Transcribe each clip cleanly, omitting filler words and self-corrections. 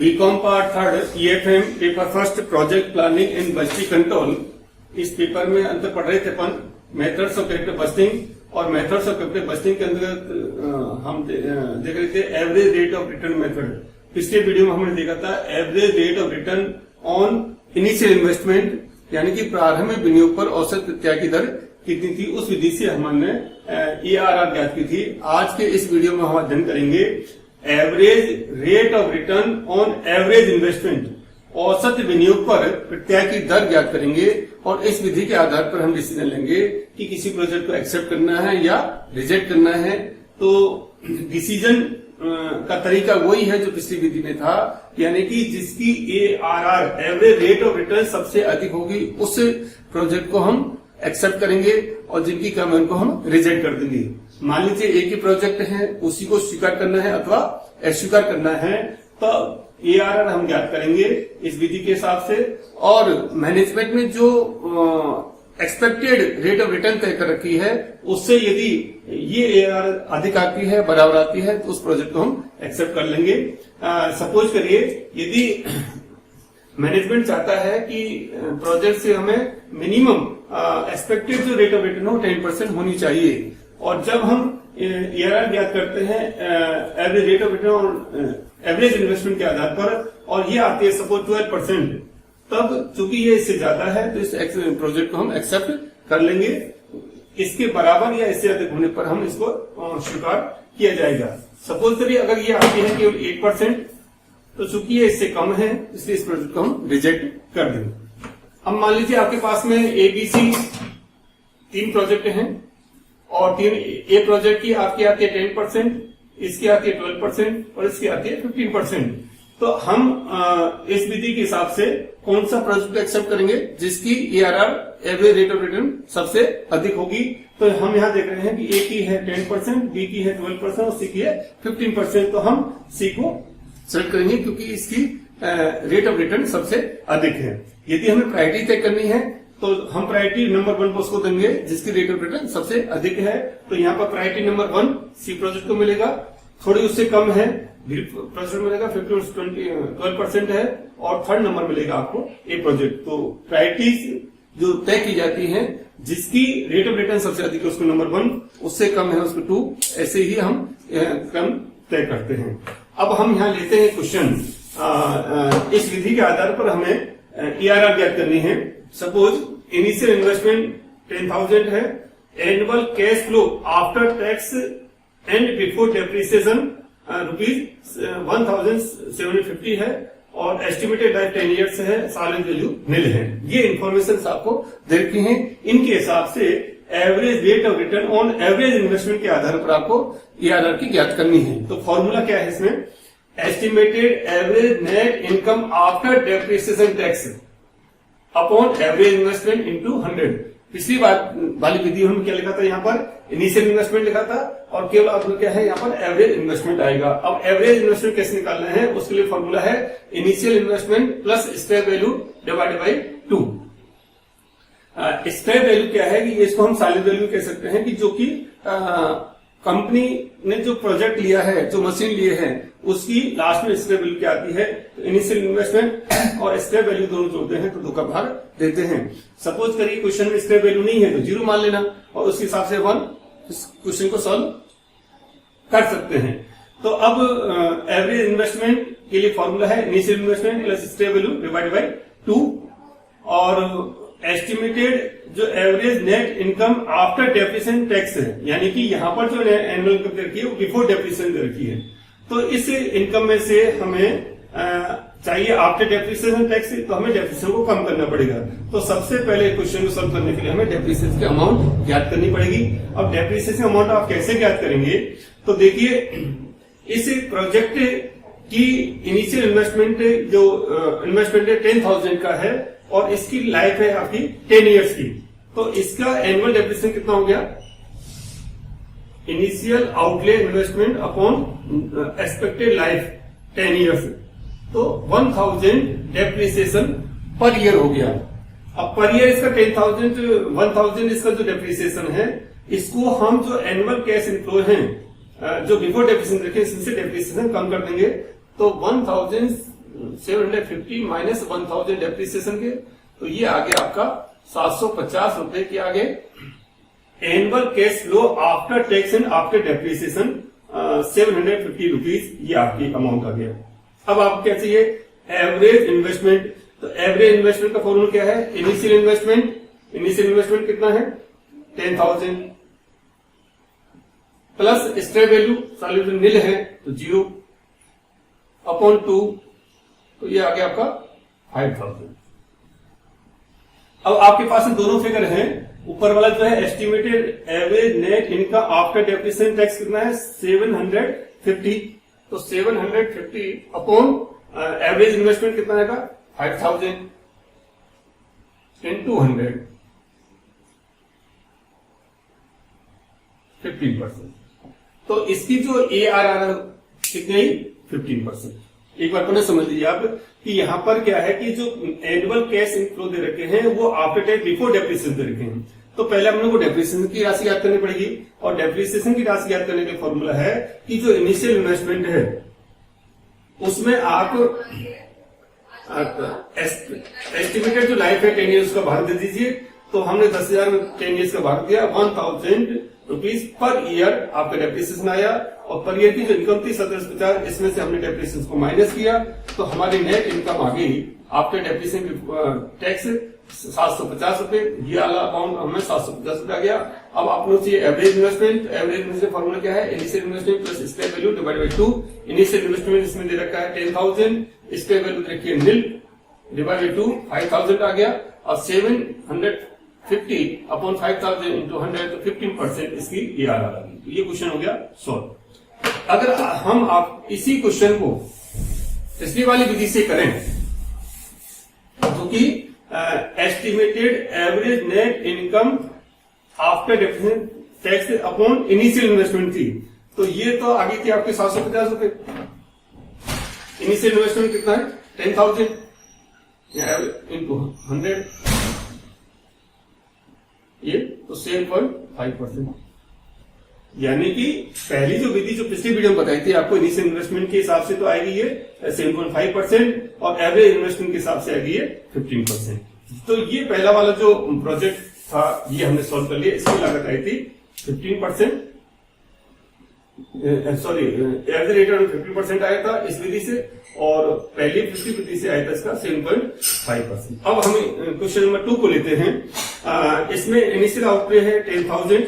BCom part third EFM paper first project planning in बस्ती control. इस पेपर में अंतर पढ़ रहे थे अपन मेथड्स ऑफ कैरेक्टर बस्टिंग और मेथड्स ऑफ कैरेक्टर बस्टिंग के अंतर्गत हम देख रहे थे average rate of return method. पिछले वीडियो में हमने देखा था average rate of return on initial investment, यानी कि प्रारंभिक विनियोग पर औसत प्रत्याय की दर कितनी थी। उस विधि से हमने ARR ज्ञात की थी। आज के इस वीडियो में हम अध्ययन करेंगे average rate of return on average investment, औसत विनियोग पर प्रत्याय की दर ज्ञात करेंगे और इस विधि के आधार पर हम डिसीजन लेंगे कि किसी प्रोजेक्ट को एक्सेप्ट करना है या रिजेक्ट करना है। तो डिसीजन का तरीका वही है जो पिछली विधि में था, यानी कि जिसकी ARR average rate of return सबसे अधिक होगी उस प्रोजेक्ट को हम एक्सेप्ट करेंगे और जिनकी कम है उनको हम रिजेक्ट कर देंगे। मान लीजिए एक ही प्रोजेक्ट है, उसी को स्वीकार करना है अथवा अस्वीकार करना है, तो ARR हम ज्ञात करेंगे इस विधि के हिसाब से। और मैनेजमेंट में जो एक्सपेक्टेड रेट ऑफ रिटर्न तय कर रखी है उससे यदि ये ARR अधिक आती है, बराबर आती है, तो उस प्रोजेक्ट को हम एक्सेप्ट कर लेंगे। सपोज करिए यदि मैनेजमेंट चाहता है कि प्रोजेक्ट से हमें मिनिमम एक्सपेक्टेड जो रेट ऑफ रिटर्न हो 10% होनी चाहिए, और जब हम ARR ज्ञात करते हैं एवरेज रेट ऑफ रिटर्न और एवरेज इन्वेस्टमेंट के आधार पर, और ये आती है सपोज 12%, तब चूंकि ये इससे ज्यादा है तो इस प्रोजेक्ट को हम एक्सेप्ट कर लेंगे। इसके बराबर या इससे अधिक होने पर हम इसको स्वीकार किया जाएगा। सपोज करिए अगर ये आती है केवल 8%, तो चूंकि ये इससे कम है इसलिए इस प्रोजेक्ट को हम रिजेक्ट कर देंगे। अब मान लीजिए आपके पास में ABC 3 प्रोजेक्ट हैं और A प्रोजेक्ट की आपकी आती है 10%, इसकी आती है 12% और इसकी आती है 15%। तो हम इस विधि के हिसाब से कौन सा प्रोजेक्ट एक्सेप्ट करेंगे जिसकी ARR average rate of return सबसे अधिक होगी। तो हम यहाँ देख रहे हैं कि A की है 10%, B की है 12% और C की है 15%। तो हम C को सेलेक्ट करेंगे क्योंकि इसकी रेट ऑफ रिटर्न सबसे अधिक है। यदि हमें प्रायोरिटी तय करनी है तो हम प्रायोरिटी नंबर 1 को उसको देंगे जिसकी रेट ऑफ रिटर्न सबसे अधिक है। तो यहाँ पर प्रायोरिटी नंबर 1 C प्रोजेक्ट को मिलेगा, थोड़ी उससे कम है प्रोजेक्ट मिलेगा 12% है, और थर्ड नंबर मिलेगा आपको A प्रोजेक्ट। तो प्रायोरिटी जो तय की जाती है जिसकी रेट ऑफ रिटर्न सबसे अधिक है उसको नंबर 1, उससे कम है उसको 2, ऐसे ही हम क्रम तय करते हैं। अब हम यहाँ लेते हैं क्वेश्चन। इस विधि के आधार पर हमें ARR ज्ञात करनी है। सपोज इनिशियल इन्वेस्टमेंट 10,000 है, annual cash flow after tax and before depreciation ₹1,750 है, और एस्टिमेटेड लाइफ 10 ईयर्स है, साइलेंट वैल्यू निल है। ये इन्फॉर्मेशन आपको दे रखी है। इनके हिसाब से average rate of return on average investment के आधार पर आपको ARR की ज्ञात करनी है। तो फॉर्मूला क्या है इसमें? Estimated average net income after depreciation tax upon average investment into 100। पिछली बार वाली विधि में क्या लिखा था? यहाँ पर इनिशियल इन्वेस्टमेंट लिखा था और केवल अब क्या है यहाँ पर एवरेज इन्वेस्टमेंट आएगा। अब एवरेज इन्वेस्टमेंट कैसे निकालना है उसके लिए फॉर्मूला है initial investment plus scrap value divided by 2। Scrap value क्या है कि इसको हम साइलेंट वैल्यू कह सकते हैं, कि जो कि कंपनी ने जो प्रोजेक्ट लिया है, जो मशीन लिए है, उसकी लास्ट में स्क्रैप वैल्यू क्या आती है। तो इनिशियल इन्वेस्टमेंट और स्क्रैप वैल्यू दोनों जोड़ते हैं तो 2 का भाग देते हैं। सपोज करिए क्वेश्चन में स्क्रैप वैल्यू नहीं है तो 0 मान लेना और उसके हिसाब से 1 इस क्वेश्चन को सॉल्व कर सकते हैं। तो अब एवरेज इन्वेस्टमेंट के लिए फॉर्मूला है initial investment plus scrap value divided by 2, और एस्टिमेटेड जो average net income after depreciation tax है, यानी कि यहाँ पर जो एनुअल इनकम रखी है वो बिफोर डेप्रिसिएशन रखी है। तो इस इनकम में से हमें चाहिए आफ्टर डेप्रिसिएशन टैक्स, तो हमें डेप्रिसिएशन को कम करना पड़ेगा। तो सबसे पहले क्वेश्चन को सॉल्व करने के लिए हमें डेप्रिसिएशन की अमाउंट ज्ञात करनी पड़ेगी। अब डेप्रिसिएशन अमाउंट आप कैसे ज्ञात करेंगे? तो देखिए इस प्रोजेक्ट की इनिशियल इन्वेस्टमेंट जो इन्वेस्टमेंट 10,000 का है और इसकी लाइफ है आपकी 10 ईयर्स की, तो इसका एनुअल डेप्रिसिएशन कितना हो गया? Initial outlay investment upon expected life 10 years, तो 1,000 डेप्रिसिएशन पर ईयर हो गया। अब पर ईयर इसका 1,000 इसका जो डेप्रिसिएशन है, इसको हम जो एनुअल कैश इनफ्लो है जो बिफोर डेप्रिसिएशन रखे, इससे डेप्रिसिएशन कम कर देंगे। तो 1,000 750 माइनस 1000 डेप्रिसिएशन के, तो ये आ गया आपका 750 रुपए के आगे annual cash flow after tax and after depreciation 750 rupees, ये आपकी अमाउंट आ गया। अब आप क्या चाहिए, एवरेज इन्वेस्टमेंट। तो एवरेज इन्वेस्टमेंट का फॉर्मूला क्या है, इनिशियल इन्वेस्टमेंट कितना है 10,000 प्लस स्क्रैप वैल्यू, सॉल्यूशन निल है तो 0 अपॉन 2, तो ये आ गया आपका 5,000। अब आपके पास दोनों फिगर हैं, ऊपर वाला जो है estimated average net income after depreciation tax कितना है 750, तो 750 अपॉन एवरेज इन्वेस्टमेंट कितना आएगा 5,000 इंटू 100, 15%। तो इसकी जो ARR कितनी आई 15%। एक बार पहले समझ लीजिए आप कि यहां पर क्या है कि जो एनुअल कैश इनफ्लो दे रखे हैं वो आफ्टर टैक्स बिफोर डेप्रिसिएशन दे रखे हैं। तो पहले हम लोग को डेप्रिसिएशन की राशि याद करनी पड़ेगी, और डेप्रिसिएशन की राशि याद करने का फॉर्मूला है कि जो इनिशियल इन्वेस्टमेंट है उसमें आप एस्टिमेटेड जो लाइफ है 10 ईयर्स का भाग दे दीजिए। तो हमने 10,000 में 10 ईयर्स का भाग दिया, 1,000 रुपीज पर ईयर आपका डेप्रिसिएशन आया, और पर ईयर की जो इनकम थी 1750, इसमें से हमने डेप्रिसिएशन को माइनस किया, तो हमारी नेट इनकम आ गई आफ्टर डेप्रिसिएशन टैक्स 750 रुपए। ये वाला अमाउंट हमें 750 रुपए आ गया। अब आप लोग चाहिए average investment. Average investment formula क्या है, initial investment plus scrap value divide by 2। Initial investment इसमें दे रखा है 10,000, स्क्रैप वैल्यू रखिए निल डिवाइड बाई 2, 5,000 आ गया, और 750 अपॉन 5,000 इंटू 100, तो 15% इसकी ARR आ गई। तो ये क्वेश्चन हो गया सॉल्व। अगर हम आप इसी क्वेश्चन को पिछली वाली विधि से करें, जो कि estimated average net income after depreciation tax upon initial investment थी, तो ये तो आगे थी आपके 750 रुपए। इनिशियल इन्वेस्टमेंट कितना है 10,000 इंटू 100, ये तो 7.5%। यानी कि पहली जो विधि जो पिछली वीडियो में बताई थी आपको, इनिशियल इन्वेस्टमेंट के हिसाब से तो आएगी ये 7.5%, और एवरेज इन्वेस्टमेंट के हिसाब से आएगी ये 15%। तो ये पहला वाला जो प्रोजेक्ट था ये हमने सॉल्व कर लिया। इसकी लागत आई थी 15%, सॉरी एवरेज रिटर्न 50% आया था इस विधि से, और पहली पिछली विधि से आया था इसका 7.5%। अब हम क्वेश्चन नंबर 2 को लेते हैं। इसमें इनिशियल आउटले है 10,000,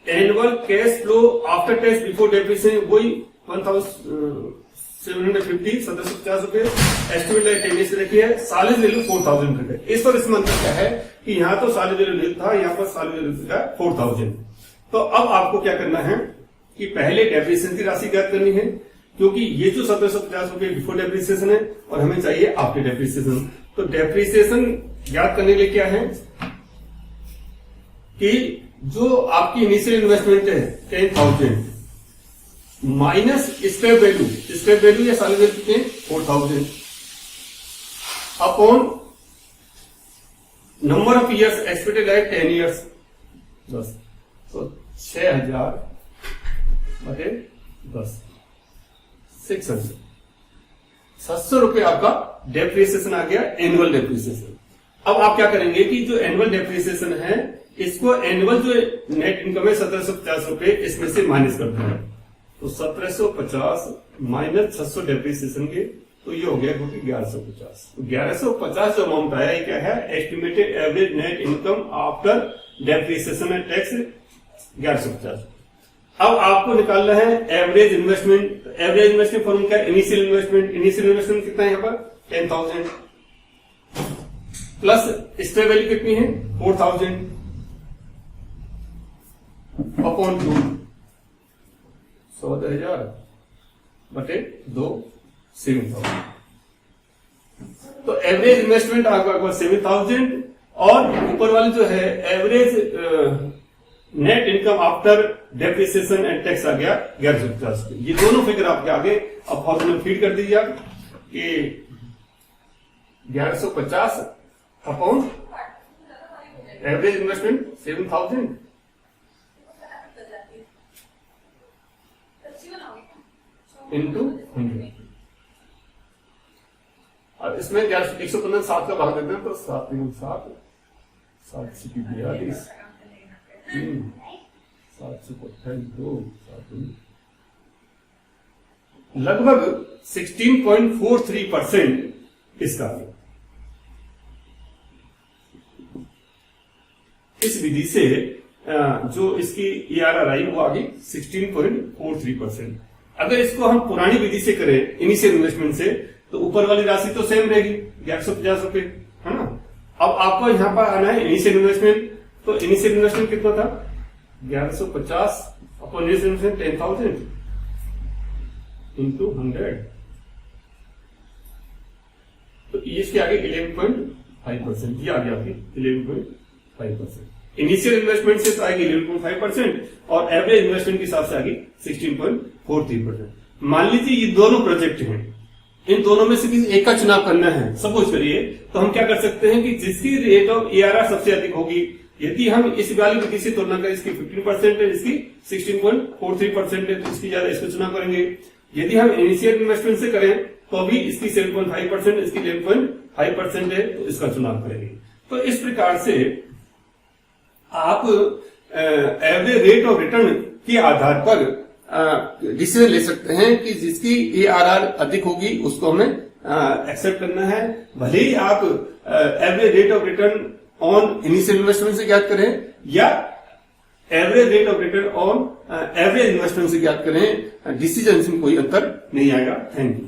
annual cash flow after tax before depreciation वही 1,750 1750 रुपए, एस्टिमेट लाइफ 10 ईयर्स रखी है, सालिड वैल्यू 4,000 रुपए। इस पर इसमें अंतर क्या है कि यहाँ तो सालिड वैल्यू था, यहाँ पर सालिड वैल्यू था 4,000। तो अब आपको क्या करना है कि पहले डेप्रिसिएशन की राशि ज्ञात करनी है, क्योंकि ये जो 1750 रुपए बिफोर डेप्रिसिएशन है और हमें चाहिए आफ्टर डेप्रिसिएशन। तो डेप्रिसिएशन ज्ञात करने के लिए क्या है कि जो आपकी इनिशियल इन्वेस्टमेंट है 10,000 माइनस स्क्रैप वैल्यू या साल वैल्यू कितने 4,000 upon number of years expected life 10 years 10, तो 6,000 बटे 10 600 रुपए आपका डेप्रिसिएशन आ गया, एनुअल डेप्रिसिएशन। अब आप क्या करेंगे कि जो एनुअल डेप्रिसिएशन है इसको एनुअल जो नेट इनकम है 1750 रुपए इसमें से माइनस कर देना। तो 1750 माइनस 600 डेप्रिसिएशन के, तो ये हो गया 1150। तो 1150 जो अमाउंट आया ये क्या है, estimated average net income after depreciation and tax 1150। अब आपको निकालना है average investment. Average investment formula क्या है, इनिशियल इन्वेस्टमेंट कितना है यहाँ पर 10,000 प्लस स्क्रैप वैल्यू कितनी है 4,000 अपॉन 2, 14,000 बटे 2 7,000। तो एवरेज इन्वेस्टमेंट आपका 7,000, और ऊपर वाली जो है average net income after depreciation and tax आ गया 1150। ये दोनों फिगर आपके आगे अब फॉर्मूला फीड कर दीजिए आप कि 1150 अपॉन एवरेज इन्वेस्टमेंट 7,000 इंटू 100। इसमें 115 7 का भाग देते हैं तो 7 7 7 से 42 7 से 2 लगभग 16.43% इसका इस विधि से जो इसकी ERR आई वो आ गई 16.43%। अगर इसको हम पुरानी विधि से करें इनिशियल इन्वेस्टमेंट से तो ऊपर वाली राशि तो सेम रहेगी 1150 रुपए, है ना। अब आपको यहां पर आना है इनिशियल इन्वेस्टमेंट, तो इनिशियल इन्वेस्टमेंट कितना था 1150 अपॉन इनिशियल इन्वेस्टमेंट 10,000 इंटू 100, तो इसके आगे 11.5%, ये आ गया आपकी 11.5%। इनिशियल इन्वेस्टमेंट से तो आएगी 11.5% और एवरेज इन्वेस्टमेंट के हिसाब से आएगी 16.43%। मान लीजिए ये दोनों प्रोजेक्ट हैं, इन दोनों में से किसी एक का चुनाव करना है सपोज करिए, तो हम क्या कर सकते हैं कि जिसकी रेट ऑफ ERR सबसे अधिक होगी, यदि हम इस वाली विधि से तुलना करें, इसकी 15% है, इसकी 16.43% है, तो इसकी ज्यादा इसको चुनाव करेंगे। यदि हम इनिशियल इन्वेस्टमेंट से करें तो भी इसकी 7.5%, इसकी 11.5% है, तो इसका चुनाव करेंगे। तो इस प्रकार से आप एवरेज रेट ऑफ रिटर्न के आधार पर डिसीजन ले सकते हैं कि जिसकी ERR अधिक होगी उसको हमें एक्सेप्ट करना है, भले ही आप average rate of return on initial investment से ज्ञात करें या average rate of return on average investment से ज्ञात करें, डिसीजन में कोई अंतर नहीं आएगा। Thank you.